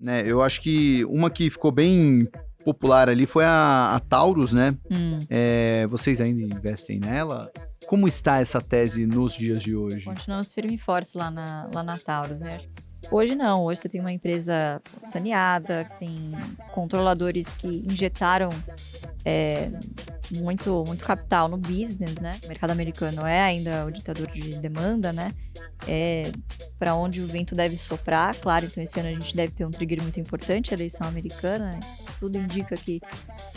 né? Eu acho que uma que ficou bem popular ali foi a Taurus, né? Hum. Vocês ainda investem nela? Como está essa tese nos dias de hoje? Continuamos firmes e fortes lá na Taurus, né. Hoje não, hoje você tem uma empresa saneada, tem controladores que injetaram, eh, muito capital no business, né. O mercado americano é ainda o ditador de demanda, né, pra onde o vento deve soprar. Claro, então esse ano a gente deve ter um trigger muito importante, a eleição americana, né. Tudo indica que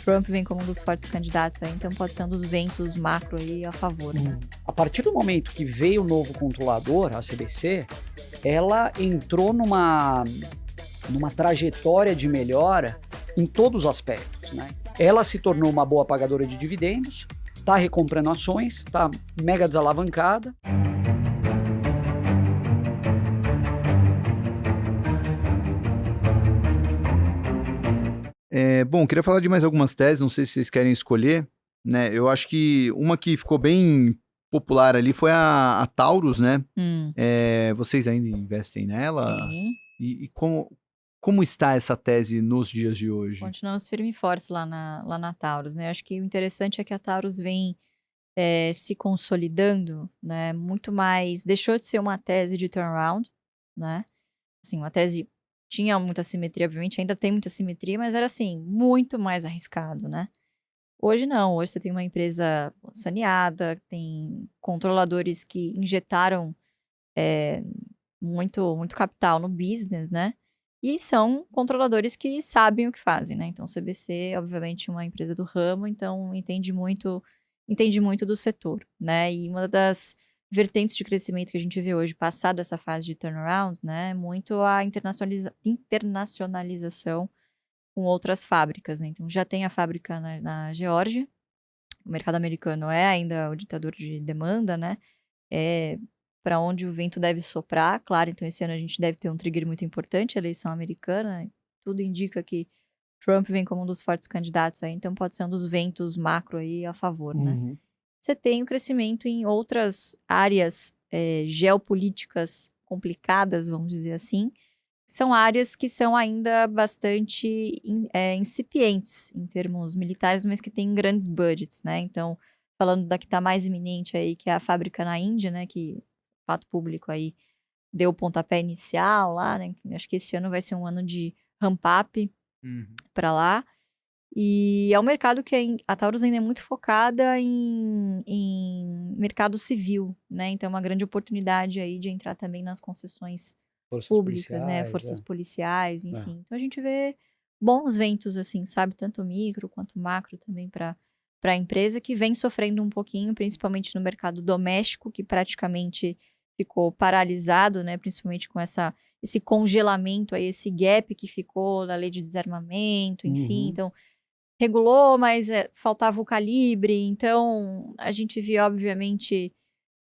Trump vem como um dos fortes candidatos aí, então pode ser um dos ventos macro aí a favor, né. A partir do momento que veio o novo controlador, a CBC, ela entrou numa trajetória de melhora em todos os aspectos, né? Ela se tornou uma boa pagadora de dividendos, está recomprando ações, está mega desalavancada. Bom, queria falar de mais algumas teses, não sei se vocês querem escolher, né? Eu acho que uma que ficou bem popular ali foi a Taurus, né? Hum. Vocês ainda investem nela? Sim. E como está essa tese nos dias de hoje? Continuamos firmes e fortes lá na Taurus, né. Acho que o interessante é que a Taurus vem, se consolidando, né, muito mais deixou de ser uma tese de turnaround, né, assim, uma tese tinha muita simetria, obviamente, ainda tem muita simetria, mas era, assim, muito mais arriscado, né. Hoje não, hoje você tem uma empresa saneada, tem controladores que injetaram, eh, muito capital no business, né, e são controladores que sabem o que fazem, né. Então o CBC, obviamente, uma empresa do ramo, então entende muito do setor, né. E uma das vertentes de crescimento que a gente vê hoje, passado essa fase de turnaround, né, é muito a internacionalização com outras fábricas, né. Então já tem a fábrica na Geórgia, o mercado americano é ainda o ditador de demanda, né, para onde o vento deve soprar. Claro, então esse ano a gente deve ter um trigger muito importante, a eleição americana, tudo indica que Trump vem como um dos fortes candidatos aí, então pode ser um dos ventos macro aí a favor, né. Uhum. Você tem o crescimento em outras áreas, geopolíticas complicadas, vamos dizer assim, são áreas que são ainda bastante incipientes em termos militares, mas que têm grandes budgets, né. Então, falando da que está mais iminente aí, que é a fábrica na Índia, né, que fato público aí deu o pontapé inicial lá, né, enfim, acho que esse ano vai ser um ano de ramp up Uhum. para lá. E é um mercado que a Taurus ainda é muito focada em mercado civil, né, então é uma grande oportunidade aí de entrar também nas concessões Forças públicas, né, policiais, forças policiais, é. enfim. Então a gente vê bons ventos, assim, sabe, tanto micro quanto macro também para a empresa, que vem sofrendo um pouquinho, principalmente no mercado doméstico, que praticamente ficou paralisado, né, principalmente com esse congelamento aí, esse gap que ficou da lei de desarmamento, enfim. Uhum. Então, regulou, mas, faltava o calibre, então a gente viu obviamente,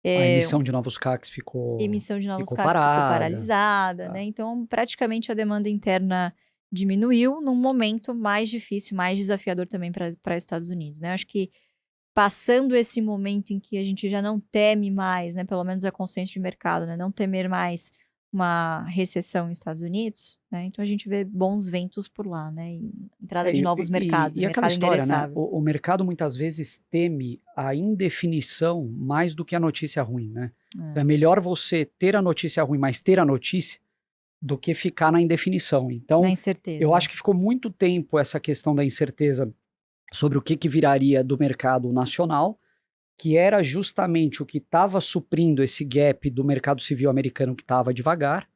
A eh emissão de novos CACs ficou emissão de novos ficou CACs ficou parada. paralisada, Tá. né, então praticamente a demanda interna diminuiu num momento mais difícil, mais desafiador também para Estados Unidos, né. Eu acho que passando esse momento em que a gente já não teme mais, né, pelo menos é consenso de mercado, né, não temer mais uma recessão nos Estados Unidos, né, então a gente vê bons ventos por lá, né, e entrada É, de novos mercados, o aquela mercado história, né, endereçável. o mercado muitas vezes teme a indefinição mais do que a notícia ruim, né. É É, melhor você ter a notícia ruim, mas ter a notícia, do que ficar na indefinição. na Então, eu incerteza. acho que ficou muito tempo essa questão da incerteza sobre o que viraria do mercado nacional, que era justamente o que estava suprindo esse gap do mercado civil americano que estava devagar.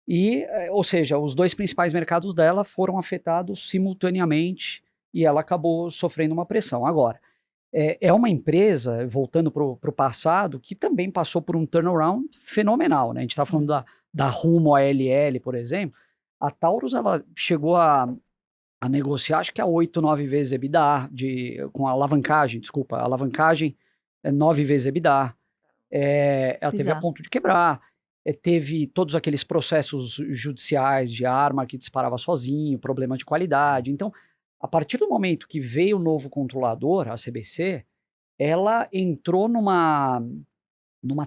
E, ou seja, os 2 principais mercados dela foram afetados simultaneamente e ela acabou sofrendo uma pressão. Agora, é uma empresa, voltando para o passado, que também passou por um turnaround fenomenal, né, a gente está falando Uhum. da Rumo ALL, por exemplo. A Taurus, ela chegou a negociar, acho que a 8, 9 vezes EBITDA, com a alavancagem, desculpa, a alavancagem é 9 vezes EBITDA. Ela teve a Bizarro. ponto de quebrar, teve todos aqueles processos judiciais de arma que disparava sozinho, problema de qualidade. Então, a partir do momento que veio o novo controlador, a CBC, ela entrou numa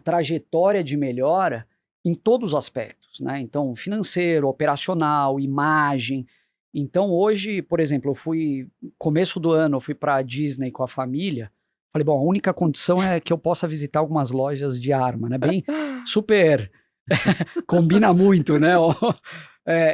trajetória de melhora em todos os aspectos, né? Então, financeiro, operacional, imagem. Então, hoje, por exemplo, começo do ano, eu fui para a Disney com a família. Falei, bom, a única condição é que eu possa visitar algumas lojas de arma, né? Bem, super, combina muito, né?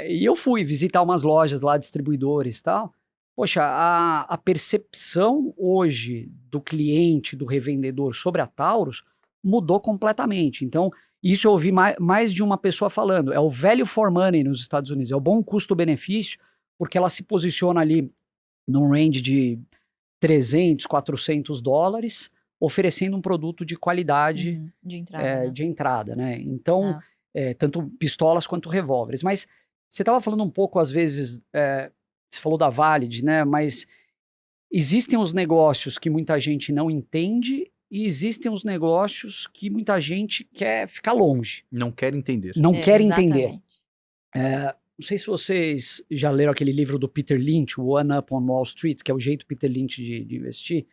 E eu fui visitar umas lojas lá, distribuidores e tal. Poxa, a percepção hoje do cliente, do revendedor sobre a Taurus mudou completamente. Então, isso eu ouvi mais de uma pessoa falando. É o value for money nos Estados Unidos. É o bom custo-benefício, porque ela se posiciona ali num range de 300, 400 dólares, oferecendo um produto de qualidade de entrada, né? né? Então, tanto pistolas quanto revólveres. Mas você estava falando um pouco, às vezes, você falou da Valid, né? Mas existem os negócios que muita gente não entende e existem os negócios que muita gente quer ficar longe. Não quer entender. Não quer entender. Exatamente. Não sei se vocês já leram aquele livro do Peter Lynch, o One Up on Wall Street, que é o jeito Peter Lynch de investir.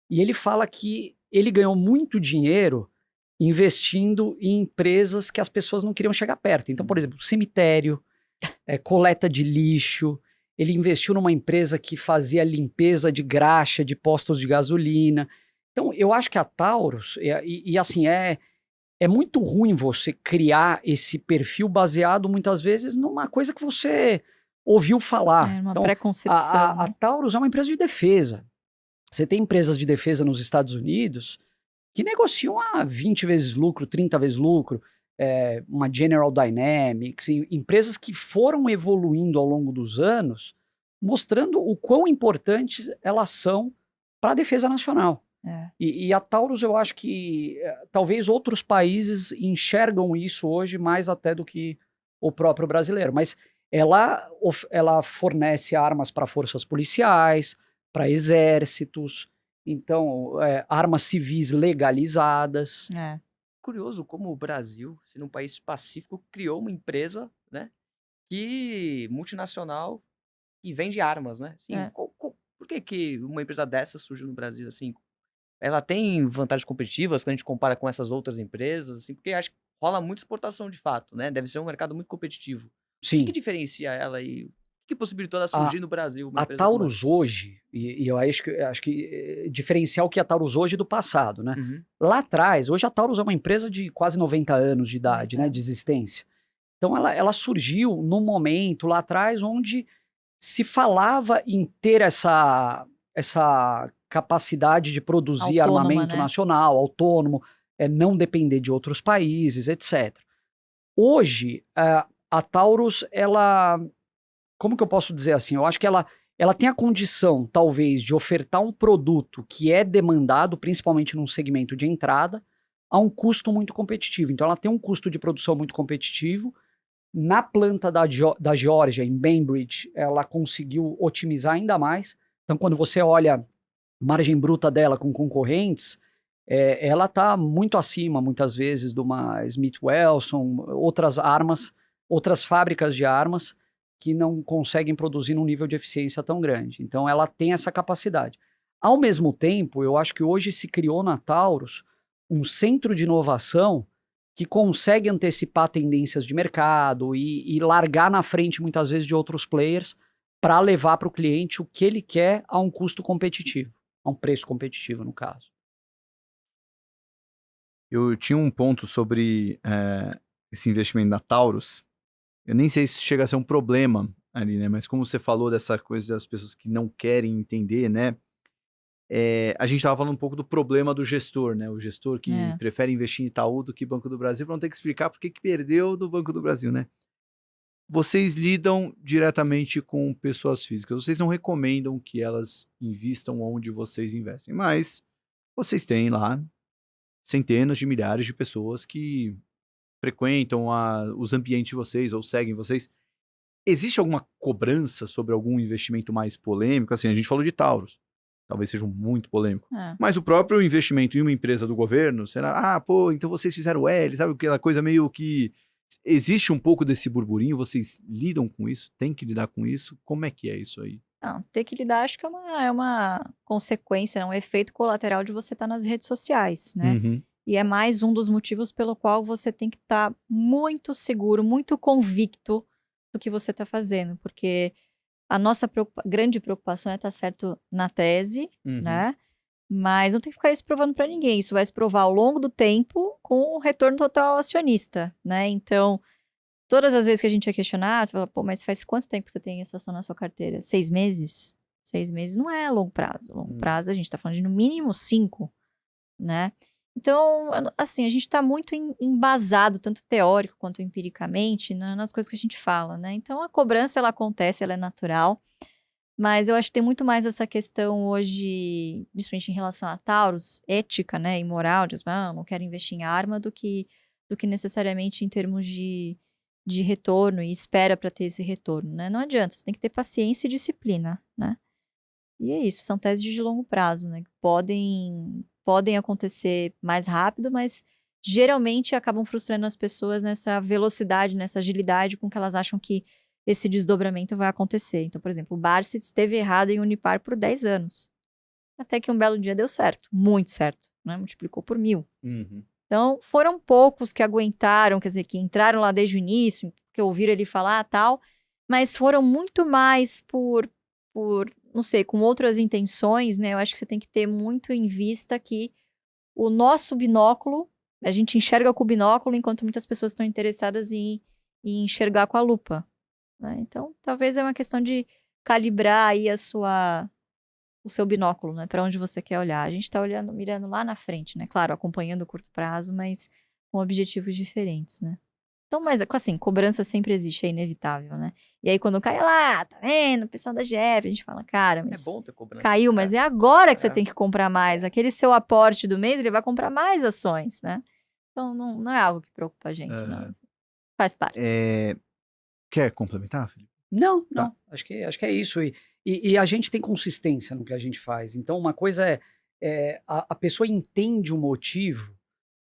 E ele fala que ele ganhou muito dinheiro investindo em empresas que as pessoas não queriam chegar perto. Então, por exemplo, cemitério, coleta de lixo. Ele investiu numa empresa que fazia limpeza de graxa de postos de gasolina. Então, eu acho que a Taurus, assim, é muito ruim você criar esse perfil baseado, muitas vezes, numa coisa que você ouviu falar. Uma então, preconcepção. A Taurus é uma empresa de defesa. Você tem empresas de defesa nos Estados Unidos que negociam a 20 vezes lucro, 30 vezes lucro, uma General Dynamics, empresas que foram evoluindo ao longo dos anos, mostrando o quão importantes elas são para a defesa nacional. E a Taurus, eu acho que talvez outros países enxergam isso hoje mais até do que o próprio brasileiro. Mas ela fornece armas para forças policiais, para exércitos, então armas civis legalizadas. Curioso como o Brasil, sendo um país pacífico, criou uma empresa, né, multinacional que vende armas, né? Assim, por que uma empresa dessa surgiu no Brasil, assim? Ela tem vantagens competitivas quando a gente compara com essas outras empresas, assim, porque acho que rola muita exportação de fato, né? Deve ser um mercado muito competitivo. Sim. O que diferencia ela e o que possibilitou ela surgir no Brasil? A Taurus hoje, e eu acho que diferenciar o que é a Taurus hoje do passado, né? Uhum. Lá atrás, hoje a Taurus é uma empresa de quase 90 anos de idade, né, de existência. Então ela surgiu num momento lá atrás onde se falava em ter essa capacidade de produzir Autônoma, armamento né? nacional, autônomo, não depender de outros países, etc. Hoje, a Taurus, como que eu posso dizer assim? Eu acho que ela tem a condição, talvez, de ofertar um produto que é demandado, principalmente num segmento de entrada, a um custo muito competitivo. Então, ela tem um custo de produção muito competitivo. Na planta da Geórgia, em Bainbridge, ela conseguiu otimizar ainda mais. Então, quando você olha a margem bruta dela com concorrentes, ela está muito acima, muitas vezes, de uma Smith Wesson, outras fábricas de armas que não conseguem produzir num nível de eficiência tão grande. Então, ela tem essa capacidade. Ao mesmo tempo, eu acho que hoje se criou na Taurus um centro de inovação que consegue antecipar tendências de mercado e largar na frente, muitas vezes, de outros players para levar para o cliente o que ele quer a um custo competitivo, a um preço competitivo, no caso. Eu tinha um ponto sobre esse investimento da Taurus. Eu nem sei se chega a ser um problema ali, né? Mas como você falou dessa coisa das pessoas que não querem entender, né? A gente estava falando um pouco do problema do gestor, né? O gestor que prefere investir em Itaú do que Banco do Brasil, para não ter que explicar por que perdeu do Banco do Brasil, né? Vocês lidam diretamente com pessoas físicas. Vocês não recomendam que elas invistam onde vocês investem, mas vocês têm lá centenas de milhares de pessoas que frequentam os ambientes de vocês ou seguem vocês. Existe alguma cobrança sobre algum investimento mais polêmico? Assim, a gente falou de Taurus. Talvez seja muito polêmico. Mas o próprio investimento em uma empresa do governo, será, então vocês fizeram L, sabe aquela coisa meio que... Existe um pouco desse burburinho, vocês lidam com isso? Tem que lidar com isso? Como é que é isso aí? Não, ter que lidar acho que é uma consequência, um efeito colateral de você estar nas redes sociais, né? Uhum. E é mais um dos motivos pelo qual você tem que estar muito seguro, muito convicto do que você está fazendo. Porque a nossa grande preocupação é estar certo na tese, Uhum. né? Mas não tem que ficar isso provando para ninguém. Isso vai se provar ao longo do tempo com o retorno total ao acionista, né? Então, todas as vezes que a gente é questionar, você fala, pô, mas faz quanto tempo você tem essa ação na sua carteira? 6 meses? 6 meses não é longo prazo. Longo prazo a gente está falando de no mínimo 5, né? Então, assim, a gente está muito embasado, tanto teórico quanto empiricamente, nas coisas que a gente fala, né? Então, a cobrança, ela acontece, ela é natural. Mas eu acho que tem muito mais essa questão hoje, principalmente em relação a Taurus, ética, né, e moral, de não quero investir em arma, do que necessariamente em termos de retorno e espera para ter esse retorno, né? Não adianta, você tem que ter paciência e disciplina, né? E é isso, são teses de longo prazo, né? Que podem acontecer mais rápido, mas geralmente acabam frustrando as pessoas nessa velocidade, nessa agilidade com que elas acham que esse desdobramento vai acontecer. Então, por exemplo, o Barsi esteve errado em Unipar por 10 anos. Até que um belo dia deu certo, muito certo, né? Multiplicou por 1000. Uhum. Então, foram poucos que aguentaram, quer dizer, que entraram lá desde o início, que ouviram ele falar tal, mas foram muito mais por, não sei, com outras intenções, né? Eu acho que você tem que ter muito em vista que o nosso binóculo, a gente enxerga com o binóculo, enquanto muitas pessoas estão interessadas em enxergar com a lupa. Né? Então, talvez é uma questão de calibrar aí o seu binóculo, né? Para onde você quer olhar. A gente está mirando lá na frente, né? Claro, acompanhando o curto prazo, mas com objetivos diferentes, né? Então, mas assim, cobrança sempre existe, é inevitável, né? E aí, quando cai lá, tá vendo? O pessoal da GF, a gente fala, cara, É mas bom ter cobrança. caiu, mas é agora que você É. tem que comprar mais. Aquele seu aporte do mês, ele vai comprar mais ações, né? Então, não é algo que preocupa a gente, não. Faz parte. Quer complementar, Felipe? Não, Tá. não. Acho que é isso. E a gente tem consistência no que a gente faz. Então, uma coisa a pessoa entende o motivo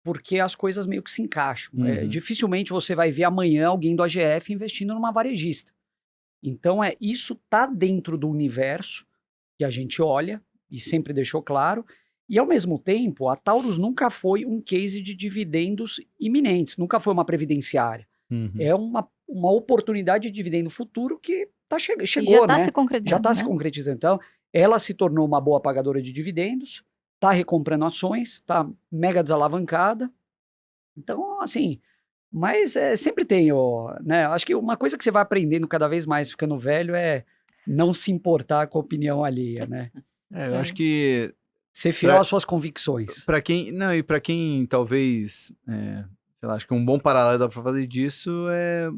porque as coisas meio que se encaixam. Uhum. Dificilmente você vai ver amanhã alguém do AGF investindo numa varejista. Então, isso tá dentro do universo que a gente olha e sempre deixou claro. E, ao mesmo tempo, a Taurus nunca foi um case de dividendos iminentes, nunca foi uma previdenciária. Uhum. É uma oportunidade de dividendo futuro que chegou, e já está né? se concretizando. Já está se né? concretizando. Então, ela se tornou uma boa pagadora de dividendos, está recomprando ações, está mega desalavancada. Então, assim, mas sempre tem, né? Acho que uma coisa que você vai aprendendo cada vez mais ficando velho é não se importar com a opinião alheia, né? Eu acho que Ser fiel às suas convicções. para quem talvez, sei lá, acho que um bom paralelo dá para fazer disso é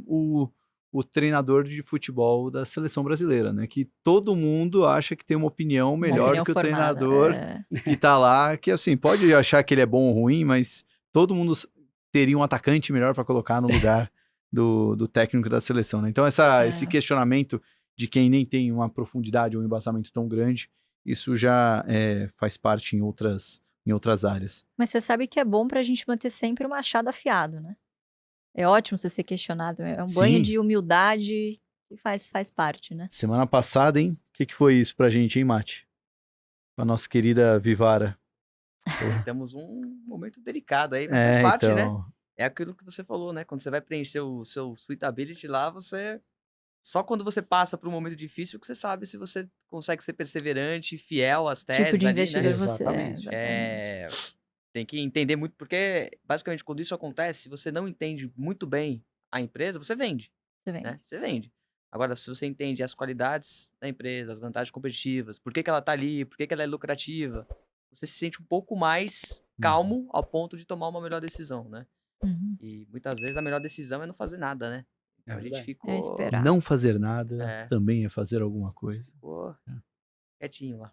o treinador de futebol da seleção brasileira, né? Que todo mundo acha que tem uma opinião melhor opinião que o formada, treinador que tá lá, que assim, pode achar que ele é bom ou ruim, mas todo mundo teria um atacante melhor para colocar no lugar do técnico da seleção, né? Então esse questionamento de quem nem tem uma profundidade ou um embasamento tão grande, isso já faz parte em outras áreas. Mas você sabe que é bom pra gente manter sempre o machado afiado, né? É ótimo você ser questionado. É um banho Sim. de humildade que faz parte, né? Semana passada, hein? O que foi isso pra gente, hein, Mate? A nossa querida Vivara. Temos um momento delicado aí, mas faz parte, né? Então... É aquilo que você falou, né? Quando você vai preencher o seu suitability lá, só quando você passa por um momento difícil que você sabe se você consegue ser perseverante, fiel às teses Tipo de ali, né? investidor você é. Exatamente. Exatamente. Tem que entender muito, porque basicamente quando isso acontece, se você não entende muito bem a empresa, você vende, Você vem. né? Você vende. Agora, se você entende as qualidades da empresa, as vantagens competitivas, por que ela tá ali, por que ela é lucrativa, você se sente um pouco mais calmo ao ponto de tomar uma melhor decisão, né? Uhum. E muitas vezes a melhor decisão é não fazer nada, né? Então a gente verdade. ficou, É esperar. Não fazer nada É. também é fazer alguma coisa. ficou quietinho lá.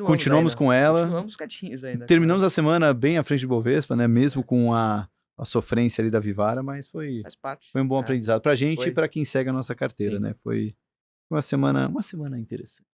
Continuamos ainda. com ela. Continuamos quietinhos ainda. Terminamos a semana bem à frente do Bovespa, né? Mesmo com a sofrência ali da Vivara, mas foi Faz parte. um bom aprendizado pra gente Foi. e pra quem segue a nossa carteira, Sim. né? Foi uma semana interessante.